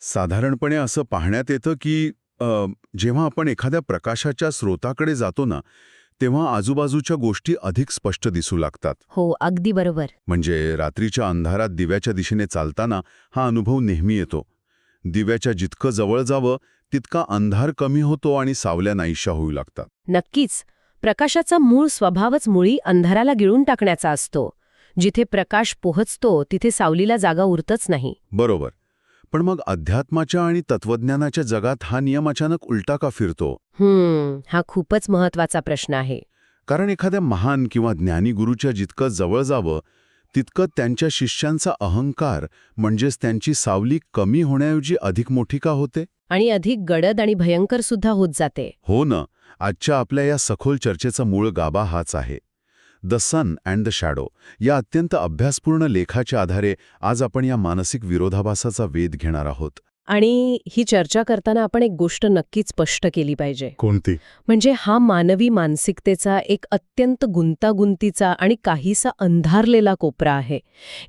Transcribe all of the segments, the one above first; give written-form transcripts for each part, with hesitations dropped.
साधारणपणे असं पाहण्यात येतं की जेव्हा आपण एखाद्या प्रकाशाच्या स्रोताकडे जातो ना, तेव्हा आजूबाजूच्या गोष्टी अधिक स्पष्ट दिसू लागतात. हो, अगदी बरोबर. म्हणजे रात्रीच्या अंधारात दिव्याच्या दिशेने चालताना हा अनुभव नेहमी येतो. दिव्याच्या जितकं जवळ जावं तितका अंधार कमी होतो आणि सावल्या नाहीशा होऊ लागतात. नक्कीच. प्रकाशाचा मूळ स्वभावच मुळी अंधाराला गिळून टाकण्याचा असतो. जिथे प्रकाश पोहोचतो तिथे सावलीला जागा उरतच नाही. बरोबर. पण मग अध्यात्माच्या आणि तत्वज्ञानाच्या जगात हा नियम अचानक उलटा का फिरतो? हा खूपच महत्वाचा प्रश्न आहे. कारण एखाद्या महान किंवा ज्ञानी गुरूच्या जितकं जवळ जावं तितकं त्यांच्या शिष्यांचा अहंकार म्हणजेच त्यांची सावली कमी होण्याऐवजी अधिक मोठी का होते? आणि अधिक गडद आणि भयंकर सुद्धा होत जाते. हो ना. आजच्या आपल्या या सखोल चर्चेचा मूळ गाभा हाच आहे. The sun and the shadow या अत्यंत अभ्यासपूर्ण लेखाच्या आधारे आज आपण या मानसिक विरोधाभासाचा वेध घेणार आहोत. आणि ही चर्चा करताना आपण एक गोष्ट नक्कीच स्पष्ट केली पाहिजे. कोणती? म्हणजे हा मानवी मानसिकतेचा एक अत्यंत गुंतागुंतीचा आणि काहीसा अंधारलेला कोपरा आहे.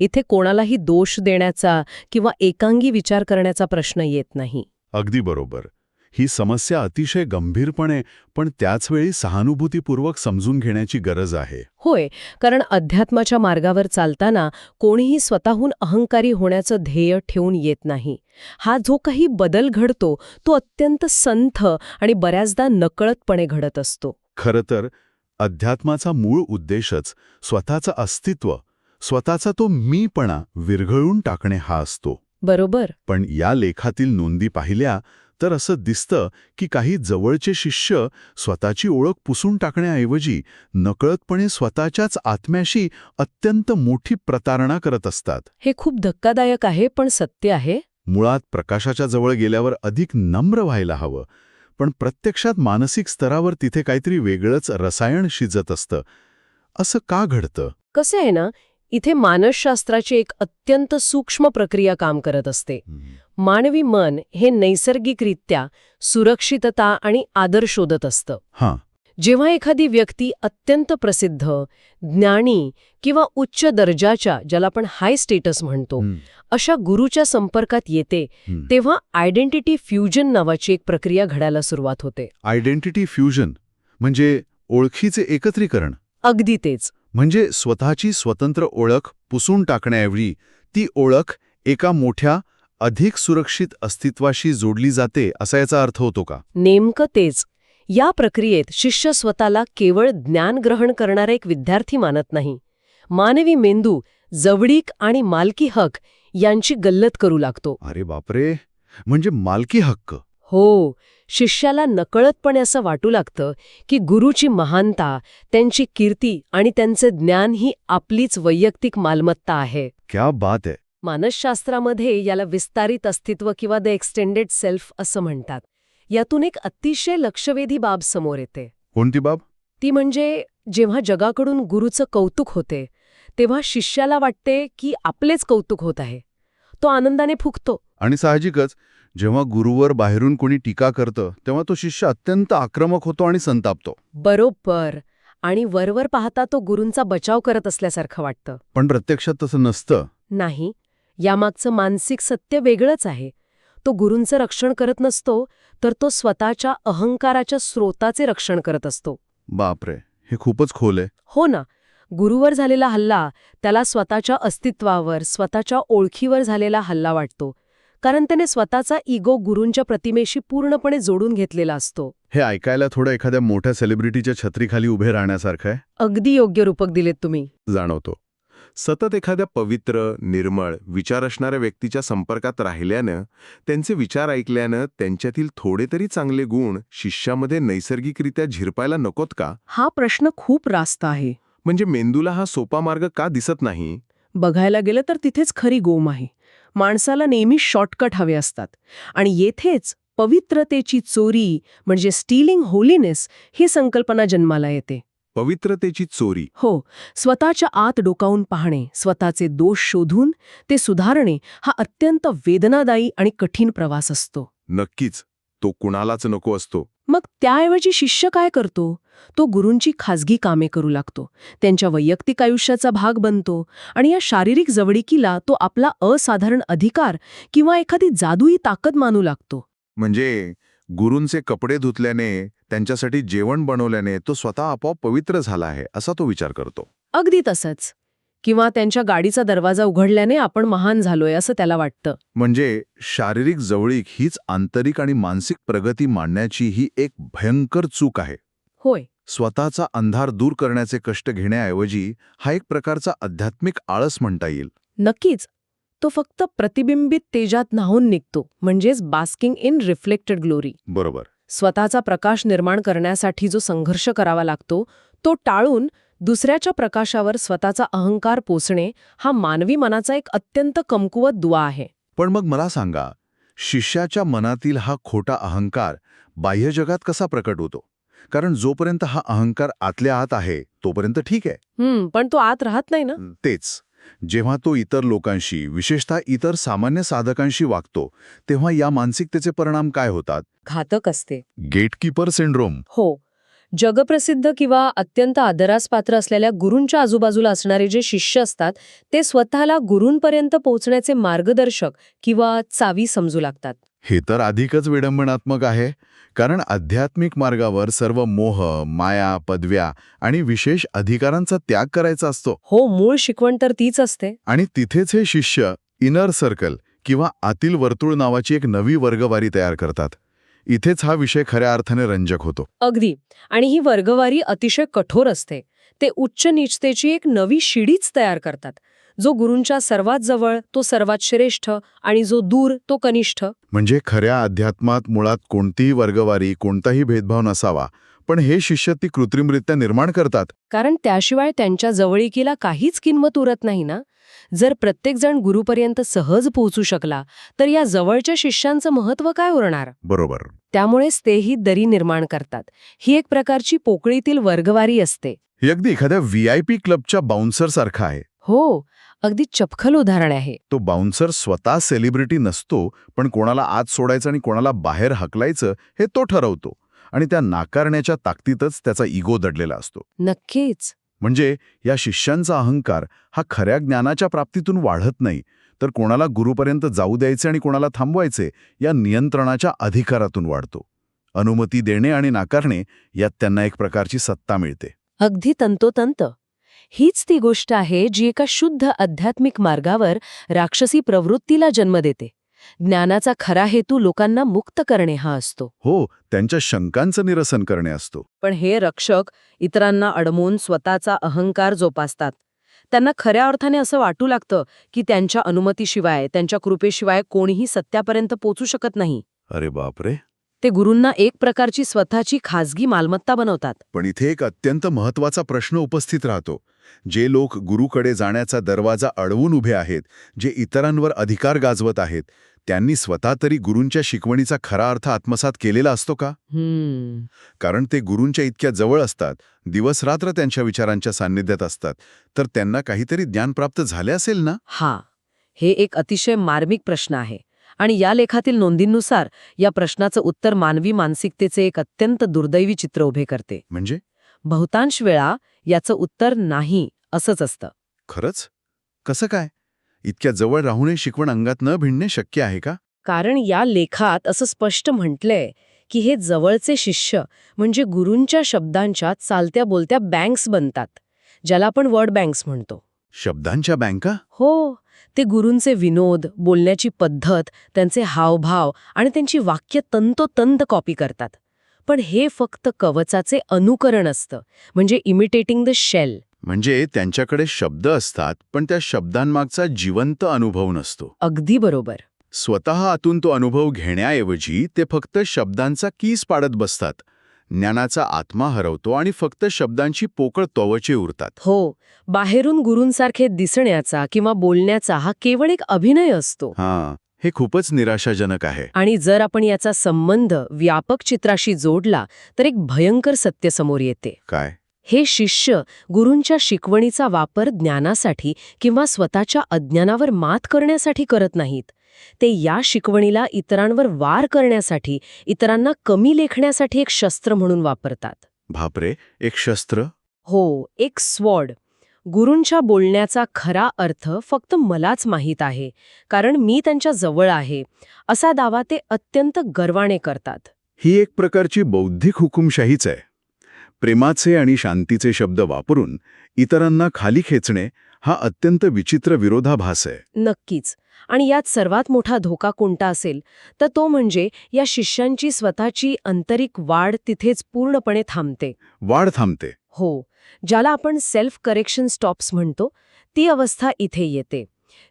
इथे कोणालाही दोष देण्याचा किंवा एकांगी विचार करण्याचा प्रश्न येत नाही. अगदी बरोबर. ही समस्या अतिशय गंभीरपणे पण त्याचवेळी सहानुभूतीपूर्वक समजून घेण्याची गरज आहे. होय, कारण अध्यात्माच्या मार्गावर चालताना कोणीही स्वतःहून अहंकारी होण्याचं ध्येय ठेवून येत नाही. हा जो काही बदल घडतो तो अत्यंत संथ आणि बऱ्याचदा नकळतपणे घडत असतो. खरं तर अध्यात्माचा मूळ उद्देशच स्वतःचं अस्तित्व, स्वतःचा तो मीपणा विरघळून टाकणे हा असतो. बरोबर. पण या लेखातील नोंदी पाहिल्या तर असं दिसतं की काही जवळचे शिष्य स्वतःची ओळख पुसून टाकण्याऐवजी नकळतपणे स्वतःच्याच आत्म्याशी अत्यंत मोठी प्रतारणा करत असतात. हे खूप धक्कादायक आहे, पण सत्य आहे. मुळात प्रकाशाच्या जवळ गेल्यावर अधिक नम्र व्हायला हवं, पण प्रत्यक्षात मानसिक स्तरावर तिथे काहीतरी वेगळंच रसायन शिजत असतं. असं का घडतं? कसं आहे ना, इथे मानसशास्त्राची एक अत्यंत सूक्ष्म प्रक्रिया काम करत असते. मानवी मन हे नैसर्गिकरित्या सुरक्षितता आणि आदर शोधत असतं. हां. जेव्हा एखादी व्यक्ती अत्यंत प्रसिद्ध, ज्ञानी किंवा उच्च दर्जाच्या, ज्याला आपण हाय स्टेटस म्हणतो, अशा गुरूच्या संपर्कात येते, तेव्हा आयडेंटिटी फ्युजन नावाची एक प्रक्रिया घडायला सुरुवात होते. आयडेंटिटी फ्युजन म्हणजे ओळखीचे एकत्रीकरण. अगदी तेच. म्हणजे स्वतःची स्वतंत्र ओळख पुसून टाकण्याऐवजी ती ओळख एका मोठ्या अधिक सुरक्षित अस्तित्वाशी जोडली जाते असा याचा अर्थ होतो का? नेमकं तेच. या प्रक्रियेत शिष्य स्वतःला केवळ ज्ञान ग्रहण करणारा एक विद्यार्थी मानत नाही. मानवी मेंदू जवळीक आणि मालकी हक यांची गल्लत करू लागतो. अरे बापरे, म्हणजे मालकी हक्क. हो, शिष्याला नकळतपणे असं वाटू लागतं की गुरूची महानता, त्यांची कीर्ती आणि त्यांचे ज्ञान ही आपलीच वैयक्तिक मालमत्ता आहे. क्या बात आहे. मानसशास्त्रामध्ये याला विस्तारित अस्तित्व किंवा द एक्सटेंडेड सेल्फ असं म्हणतात. यातून एक अतिशय लक्षवेधी बाब समोर येते. कोणती बाब? ती म्हणजे जेव्हा जगाकडून गुरूचं कौतुक होते तेव्हा शिष्याला वाटते की आपलेच कौतुक होत आहे. तो आनंदाने फुगतो. आणि साहजिकच जेव्हा गुरुवर बाहेरून कोणी टीका करतं तेव्हा तो शिष्य अत्यंत आक्रमक होतो आणि संतापतो. बरोबर. आणि वरवर पाहता तो गुरूंचा बचाव करत असल्यासारखं वाटतं. पण प्रत्यक्षात तसं नसतं. नाही, यामागचं मानसिक सत्य वेगळंच आहे. तो गुरूंचं रक्षण करत नसतो, तर तो स्वतःच्या अहंकाराच्या स्रोताचे रक्षण करत असतो. बापरे, हे खूपच खोल आहे. हो ना. गुरूवर झालेला हल्ला त्याला स्वतःच्या अस्तित्वावर, स्वतःच्या ओळखीवर झालेला हल्ला वाटतो. कारण त्याने स्वतःचा इगो गुरूंच्या प्रतिमेशी पूर्णपणे जोडून घेतलेला असतो. हे ऐकायला थोडं एखाद्या मोठ्या सेलिब्रिटीच्या छत्रीखाली उभे राहण्यासारखं आहे. अगदी योग्य रूपक दिलेत तुम्ही. जाणवतो. सतत एखाद्या पवित्र, निर्मळ, विचार असणाऱ्या व्यक्तीच्या संपर्कात राहिल्यानं, त्यांचे विचार ऐकल्यानं त्यांच्यातील थोडे तरी चांगले गुण शिष्यामध्ये नैसर्गिकरित्या झिरपायला नकोत का? हा प्रश्न खूप रास्त आहे. म्हणजे मेंदूला हा सोपा मार्ग का दिसत नाही? बघायला गेलं तर तिथेच खरी गोम आहे. माणसाला नेहमी शॉर्टकट हवे असतात. आणि येथेच पवित्रतेची चोरी म्हणजे स्टीलिंग होलीनेस ही संकल्पना जन्माला येते. पवित्रतेची चोरी. हो, स्वतःच्या आत डोकावून पाहणे, स्वतःचे दोष शोधून ते सुधारणे हा अत्यंत वेदनादायी आणि कठीण प्रवास असतो. नक्कीच. तो कुणालाच नको असतो. मग त्याऐवजी शिष्य काय करतो? तो गुरूंची खाजगी कामे करू लागतो, त्यांच्या वैयक्तिक आयुष्याचा भाग बनतो आणि या शारीरिक जवळीकीला तो आपला असाधारण अधिकार किंवा एखादी जादुई ताकद मानू लागतो. म्हणजे गुरूंचे कपडे धुतल्याने, त्यांच्यासाठी जेवण बनवल्याने तो स्वतः आपोआप पवित्र झाला आहे असा तो विचार करतो. अगदी तसंच. किंवा त्यांच्या गाडीचा दरवाजा उघडल्याने आपण महान झालोय असं त्याला वाटतं. म्हणजे शारीरिक जवळीक हीच आंतरिक आणि मानसिक प्रगती मांडण्याची ही एक भयंकर चूक आहे. होय. स्वतःचा अंधार दूर करण्याचे कष्ट घेण्याऐवजी हा एक प्रकारचा आध्यात्मिक आळस म्हणता येईल. नक्कीच. तो फक्त प्रतिबिंबित तेजात न्हाऊन निघतो, म्हणजेच बास्किंग इन रिफ्लेक्टेड ग्लोरी. बरोबर. स्वतःचा प्रकाश निर्माण करण्यासाठी जो संघर्ष करावा लागतो तो टाळून दुसऱ्याच्या प्रकाशावर स्वतःचा अहंकार पोसणे हा मानवी मनाचा एक अत्यंत कमकुवत दुवा आहे. पण मग मला सांगा, शिष्याच्या मनातील हा खोटा अहंकार बाह्य जगात कसा प्रकट होतो? कारण जोपर्यंत हा अहंकार आतल्या आत आहे तोपर्यंत ठीक आहे. पण तो आत राहत नाही ना. तेच. जेव्हा तो इतर लोकांशी, विशेषतः इतर सामान्य साधकांशी वागतो, तेव्हा या मानसिकतेचे परिणाम काय होतात? घातक असते. Gatekeeper syndrome. हो. जगप्रसिद्ध किंवा अत्यंत आदरास पात्र असलेल्या गुरूंच्या आजूबाजूला असणारे जे शिष्य असतात ते स्वतःला गुरूंपर्यंत पोहोचण्याचे मार्गदर्शक किंवा चावी समजू लागतात. हे तर अधिकच विडंबनात्मक आहे. कारण आध्यात्मिक मार्गावर सर्व मोह, माया, पदव्या आणि विशेष अधिकारांचा त्याग करायचा असतो. हो, मूळ शिकवण तर तीच असते. आणि तिथेच हे शिष्य इनर सर्कल किंवा आतील वर्तुळ नावाची एक नवी वर्गवारी तयार करतात. इथेच हा विषय खऱ्या अर्थाने रंजक होतो. अगदी. आणि ही वर्गवारी अतिशय कठोर असते. ते उच्च नीचतेची एक नवी शिडीच तयार करतात. जो गुरूंच्या सर्वात जवळ तो सर्वात श्रेष्ठ आणि जो दूर तो कनिष्ठ. म्हणजे खऱ्या अध्यात्मात मुळात कोणतीही वर्गवारी, कोणताही भेदभाव नसावा, पण हे शिष्य ती कृत्रिमरित्या निर्माण करतात. कारण त्याशिवाय त्यांच्या जवळीकीला काहीच किंमत उरत नाही ना. जर प्रत्येकजण गुरूपर्यंत सहज पोहोचू शकला तर या जवळच्या शिष्यांचं महत्त्व काय उरणार? बरोबर. त्यामुळेच तेही दरी निर्माण करतात. ही एक प्रकारची पोकळीतील वर्गवारी असते. हे अगदी एखाद्या VIP क्लबच्या बाउन्सर सारखं आहे. हो, अगदी चपखल उदाहरण आहे. तो बाउन्सर स्वतः सेलिब्रिटी नसतो, पण कोणाला आत सोडायचं आणि कोणाला बाहेर हकलायचं हे तो ठरवतो. आणि त्या नाकारण्याच्या ताकदीतच त्याचा इगो दडलेला असतो. नक्कीच. म्हणजे या शिष्यांचा अहंकार हा खऱ्या ज्ञानाच्या प्राप्तीतून वाढत नाही, तर कोणाला गुरूपर्यंत जाऊ द्यायचे आणि कोणाला थांबवायचे या नियंत्रणाच्या अधिकारातून वाढतो. अनुमती देणे आणि नाकारणे यात त्यांना एक प्रकारची सत्ता मिळते. अगदी तंतोतंत. हीच ती गोष्ट आहे जी एका शुद्ध आध्यात्मिक मार्गावर राक्षसी प्रवृत्तीला जन्म देते. ज्ञानाचा खरा हेतू लोकांना मुक्त करणे हा असतो. हो, त्यांच्या शंकांचं निरसन करणे असतो. पण हे रक्षक इतरांना अडवून स्वतःचा अहंकार जोपासतात. त्यांना खऱ्या अर्थाने असं वाटू लागतं की त्यांच्या अनुमतीशिवाय, त्यांच्या कृपेशिवाय कोणीही सत्यापर्यंत पोचू शकत नाही. अरे बापरे. ते गुरूंना एक प्रकारची स्वतःची खाजगी मालमत्ता बनवतात. पण इथे एक अत्यंत महत्वाचा प्रश्न उपस्थित राहतो. जे लोक गुरूकडे जाण्याचा दरवाजा अडवून उभे आहेत, जे इतरांवर अधिकार गाजवत आहेत, त्यांनी स्वतः तरी गुरूंच्या शिकवणीचा खरा अर्थ आत्मसात केलेला असतो का? कारण ते गुरूंच्या इतक्या जवळ असतात, दिवसरात्र त्यांच्या विचारांच्या सान्निध्यात असतात, तर त्यांना काहीतरी ज्ञान प्राप्त झाले असेल ना? हा, हे एक अतिशय मार्मिक प्रश्न आहे. आणि या लेखातील नोंदींनुसार या प्रश्नाचं उत्तर मानवी मानसिकतेचे एक अत्यंत दुर्दैवी चित्र उभे करते. म्हणजे बहुतांश वेळा याचं उत्तर नाही असंच असतं. खरंच? कसं काय? इतक्या जवळ राहूनही शिकवण अंगात न भिडणे शक्य आहे का? कारण या लेखात असं स्पष्ट म्हटलंय की हे जवळचे शिष्य म्हणजे गुरूंच्या शब्दांच्या चालत्या बोलत्या बँक्स बनतात, ज्याला आपण वर्ड बँक्स म्हणतो. शब्दांच्या बँका? हो. ते गुरूंचे विनोद, बोलण्याची पद्धत, त्यांचे हावभाव आणि त्यांची वाक्य तंतोतंत कॉपी करतात. पण हे फक्त कवचाचे अनुकरण असतं, म्हणजे इमिटेटिंग द शेल. म्हणजे त्यांच्याकडे शब्द असतात, पण त्या शब्दांमागचा जिवंत अनुभव नसतो. अगदी बरोबर. स्वतः आतून तो अनुभव घेण्याऐवजी ते फक्त शब्दांचा कीस पाडत बसतात. ज्ञानाचा आत्मा हरवतो आणि फक्त शब्दांची पोकळ त्वचे उरतात. हो, बाहेरून गुरूंसारखे दिसण्याचा किंवा बोलण्याचा हा केवळ एक अभिनय असतो. हां, हे खूपच निराशाजनक आहे. आणि जर आपण याचा संबंध व्यापक चित्राशी जोडला तर एक भयंकर सत्य समोर येते. काय? हे शिष्य गुरूंच्या शिकवणीचा वापर ज्ञानासाठी किंवा स्वतःच्या अज्ञानावर मात करण्यासाठी करत नाहीत. ते या शिकवणीला इतरांवर वार करण्यासाठी, इतरांना कमी लेखण्यासाठी एक शस्त्र म्हणून वापरतात. बापरे, एक शस्त्र? हो, एक स्वॉर्ड. गुरूंच्या बोलण्याचा खरा अर्थ फक्त मलाच माहीत आहे, कारण मी त्यांच्या जवळ आहे, असा दावा ते अत्यंत गर्वाने करतात. ही एक प्रकारची बौद्धिक हुकुमशाहीच आहे. प्रेमाचे आणि शांतीचे शब्द वापरून इतरांना खाली खेचणे हा अत्यंत विचित्र विरोधाभास आहे. नक्कीच. आणि यात सर्वात मोठा धोका कोणता असेल तर तो म्हणजे या शिष्यांची स्वतःची आंतरिक वाढ तिथेच पूर्णपणे थांबते. वाढ थांबते. हो, ज्याला आपण सेल्फ करेक्शन स्टॉप्स म्हणतो, ती अवस्था इथे येते.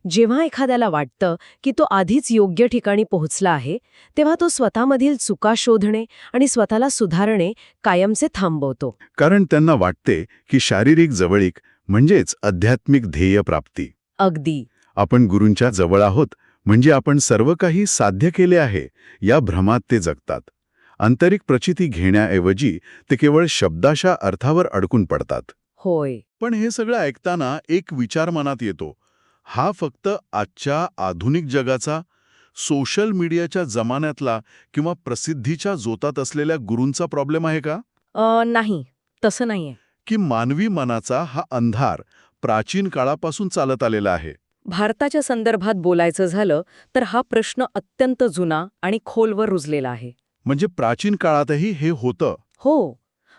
जेव्हा एखाद्याला वाटतं की तो आधीच योग्य ठिकाणी पोहोचला आहे, तेव्हा तो स्वतःमधील चुका शोधणे आणि स्वतःला सुधारणे कायमचे थांबवतो. कारण त्यांना वाटते की शारीरिक जवळीक म्हणजेच आध्यात्मिक ध्येय प्राप्ती. अगदी. आपण गुरूंच्या जवळ आहोत म्हणजे आपण सर्व काही साध्य केले आहे या भ्रमात ते जगतात. आंतरिक प्रचिती घेण्याऐवजी ते केवळ शब्दाशा अर्थावर अडकून पडतात. होय. पण हे सगळं ऐकताना एक विचार मनात येतो. हा फक्त आजच्या आधुनिक जगाचा, सोशल मीडियाच्या जमान्यातला किंवा प्रसिद्धीच्या जोतात असलेल्या गुरूंचा प्रॉब्लेम आहे का? नाही, तसं नाहीये. की मानवी मनाचा हा अंधार प्राचीन काळापासून चालत आलेला आहे? भारताच्या संदर्भात बोलायचं झालं तर हा प्रश्न अत्यंत जुना आणि खोलवर रुजलेला आहे. म्हणजे प्राचीन काळातही हे होतं? हो,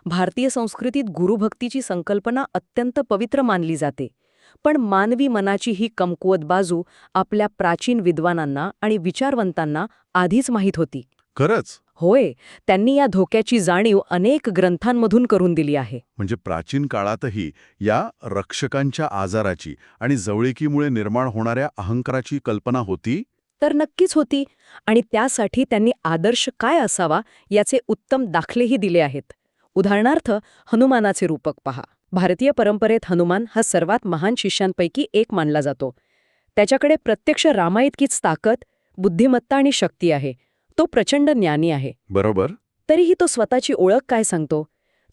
भारतीय संस्कृतीत गुरुभक्तीची संकल्पना अत्यंत पवित्र मानली जाते. पण मानवी मनाची ही कमकुवत बाजू आपल्या प्राचीन विद्वानांना आणि विचारवंतांना आधीच माहीत होती. खरंच? होय, त्यांनी या धोक्याची जाणीव अनेक ग्रंथांमधून करून दिली आहे. म्हणजे प्राचीन काळातही या रक्षकांच्या आजाराची आणि जवळिकीमुळे निर्माण होणाऱ्या अहंकाराची कल्पना होती? तर नक्कीच होती. आणि त्यासाठी त्यांनी आदर्श काय असावा याचे उत्तम दाखलेही दिले आहेत. उदाहरणार्थ, हनुमानाचे रूपक पहा. भारतीय परंपरेत हनुमान हा सर्वात महान शिष्यांपैकी एक मानला जातो. त्याच्याकडे प्रत्यक्ष रामाइतकीच ताकद, बुद्धिमत्ता आणि शक्ती आहे. तो प्रचंड ज्ञानी आहे. बरोबर. तरीही तो स्वतःची ओळख काय सांगतो?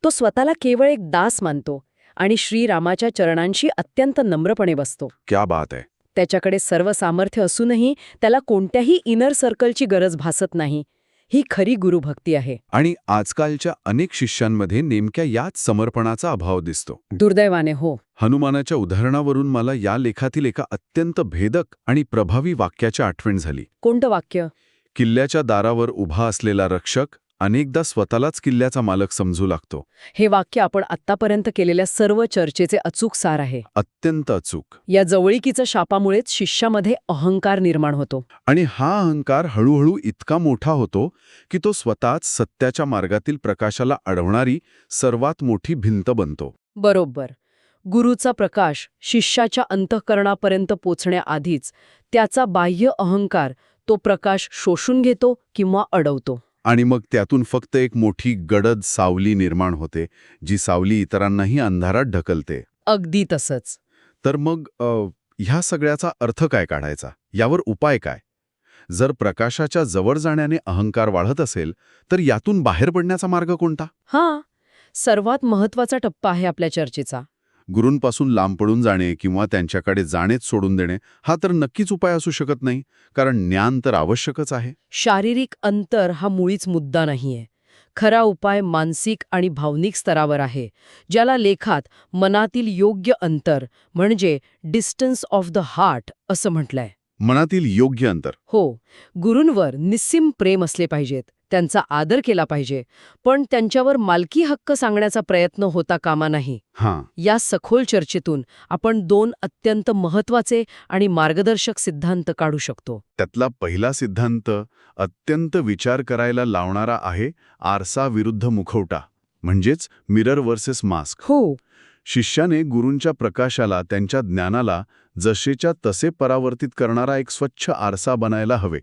तो स्वतःला केवळ एक दास मानतो आणि श्रीरामाच्या चरणांशी अत्यंत नम्रपणे बसतो. क्या बात आहे. त्याच्याकडे सर्व सामर्थ्य असूनही त्याला कोणत्याही इनर सर्कलची गरज भासत नाही. ही खरी गुरुभक्ती आहे. आणि आजकालच्या अनेक शिष्यांमध्ये नेमक्या याच समर्पणाचा अभाव दिसतो. दुर्दैवाने हो. हनुमानाच्या उदाहरणावरून मला या लेखातील एका अत्यंत भेदक आणि प्रभावी वाक्याची आठवण झाली. कोणतं वाक्य? किल्ल्याच्या दारावर उभा असलेला रक्षक अनेकदा स्वतःलाच किल्ल्याचा मालक समजू लागतो. हे वाक्य आपण आत्तापर्यंत केलेल्या सर्व चर्चेचे अचूक सार आहे. अत्यंत अचूक. या जवळिकीच्या शापामुळेच शिष्यामध्ये अहंकार निर्माण होतो. आणि हा अहंकार हळूहळू इतका मोठा होतो की तो स्वतःच सत्याच्या मार्गातील प्रकाशाला अडवणारी सर्वात मोठी भिंत बनतो. बरोबर. गुरूचा प्रकाश शिष्याच्या अंतःकरणापर्यंत पोचण्याआधीच त्याचा बाह्य अहंकार तो प्रकाश शोषून घेतो किंवा अडवतो. आणि मग त्यातून फक्त एक मोठी गडद सावली निर्माण होते, जी सावली इतरांनाही अंधारात ढकलते. अगदी तसंच. तर मग ह्या सगळ्याचा अर्थ काय काढायचा? यावर उपाय काय? जर प्रकाशाच्या जवळ जाण्याने अहंकार वाढत असेल तर यातून बाहेर पडण्याचा मार्ग कोणता? हां, सर्वात महत्वाचा टप्पा आहे आपल्या चर्चेचा. गुरूंपासून लांब पडून जाणे किंवा त्यांच्याकडे जाणेच सोडून देणे हा तर नक्कीच उपाय असू शकत नाही, कारण ज्ञान तर आवश्यकच आहे. शारीरिक अंतर हा मुळीच मुद्दा नाहीये. खरा उपाय मानसिक आणि भावनिक स्तरावर आहे, ज्याला लेखात मनातील योग्य अंतर म्हणजे डिस्टन्स ऑफ द हार्ट असं म्हटलंय. मनातील योग्य अंतर. हो, गुरूंवर निस्सीम प्रेम असले पाहिजेत, त्यांचा आदर केला पाहिजे, पण त्यांच्यावर मालकी हक्क सांगण्याचा प्रयत्न होता कामा नाही. हां. या सखोल चर्चेतून आपण 2 अत्यंत महत्वाचे आणि मार्गदर्शक सिद्धांत काढू शकतो. त्यातला पहिला सिद्धांत अत्यंत विचार करायला लावणारा आहे, आरसा विरुद्ध मुखवटा, म्हणजेच मिरर वर्सेस मास्क. हो. शिष्याने गुरूंच्या प्रकाशाला, त्यांच्या ज्ञानाला जसेच्या तसे परावर्तित करणारा एक स्वच्छ आरसा बनायला हवे.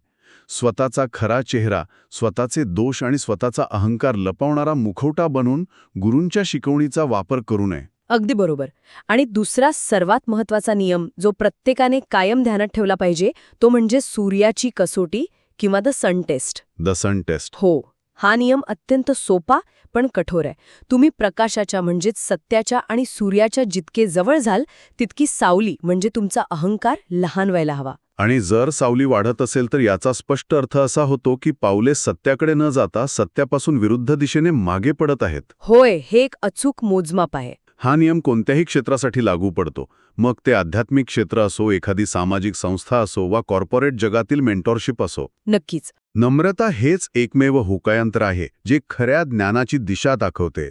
स्वतःचा खरा चेहरा, स्वतःचे दोष आणि स्वतःचा अहंकार लपवणारा मुखवटा बनून गुरूंच्या शिकवणीचा वापर करू नये. अगदी बरोबर. आणि दुसरा सर्वात महत्वाचा नियम जो प्रत्येकाने कायम ध्यानात ठेवला पाहिजे तो म्हणजे सूर्याची कसोटी किंवा the sun test. The sun test. हो, हा नियम अत्यंत सोपा पण कठोर आहे. तुम्ही प्रकाशाच्या म्हणजेच सत्याच्या आणि सूर्याच्या जितके जवळ जाल तितकी सावली म्हणजे तुमचा अहंकार लहान व्हायला हवा. आणि जर सावली वाढत असेल तर याचा स्पष्ट अर्थ असा होतो की पावले सत्याकडे न जाता सत्यापासून विरुद्ध दिशेने मागे पडत आहेत. होय, हे एक अचूक मोजमाप आहे. हा नियम कोणत्याही क्षेत्रासाठी लागू पडतो. मग ते आध्यात्मिक क्षेत्र असो, एखादी सामाजिक संस्था असो वा कॉर्पोरेट जगातील मेंटॉरशिप असो. नक्कीच. नम्रता हेच एकमेव होकायंत्र आहे जे खऱ्या ज्ञानाची दिशा दाखवते.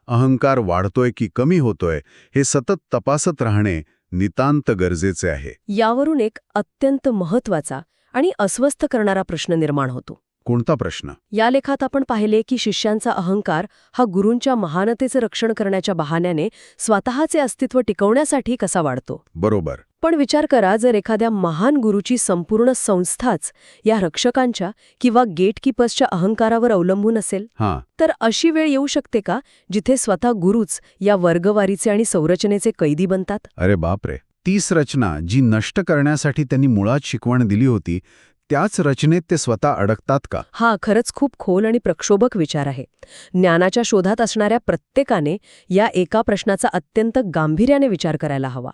अहंकार वाढतोय की कमी होतोय हे सतत तपासत राहणे नितांत गरजेचे आहे. यावरून एक अत्यंत महत्वाचा आणि अस्वस्थ करणारा प्रश्न निर्माण होतो. कोणता प्रश्न? या लेखात आपण पाहिले की शिष्यांचा अहंकार हा गुरूंच्या महानतेचे रक्षण करण्याच्या बहाण्याने स्वतःचे अस्तित्व टिकवण्यासाठी कसा वाढतो. बरोबर. पण विचार करा, जर एखाद्या महान गुरूची संपूर्ण संस्थाच या रक्षकांच्या किंवा गेटकीपर्सच्या अहंकारावर अवलंबून असेल, तर अशी वेळ येऊ शकते का जिथे स्वतः गुरूच या वर्गवारीचे आणि संरचनेचे कैदी बनतात? अरे बापरे. तीच रचना जी नष्ट करण्यासाठी त्यांनी मुळात शिकवण दिली होती त्याच रचनेत ते स्वतः अडकतात का? हा खरंच खूप खोल आणि प्रक्षोभक विचार आहे. ज्ञानाच्या शोधात असणाऱ्या प्रत्येकाने या एका प्रश्नाचा अत्यंत गांभीर्याने विचार करायला हवा.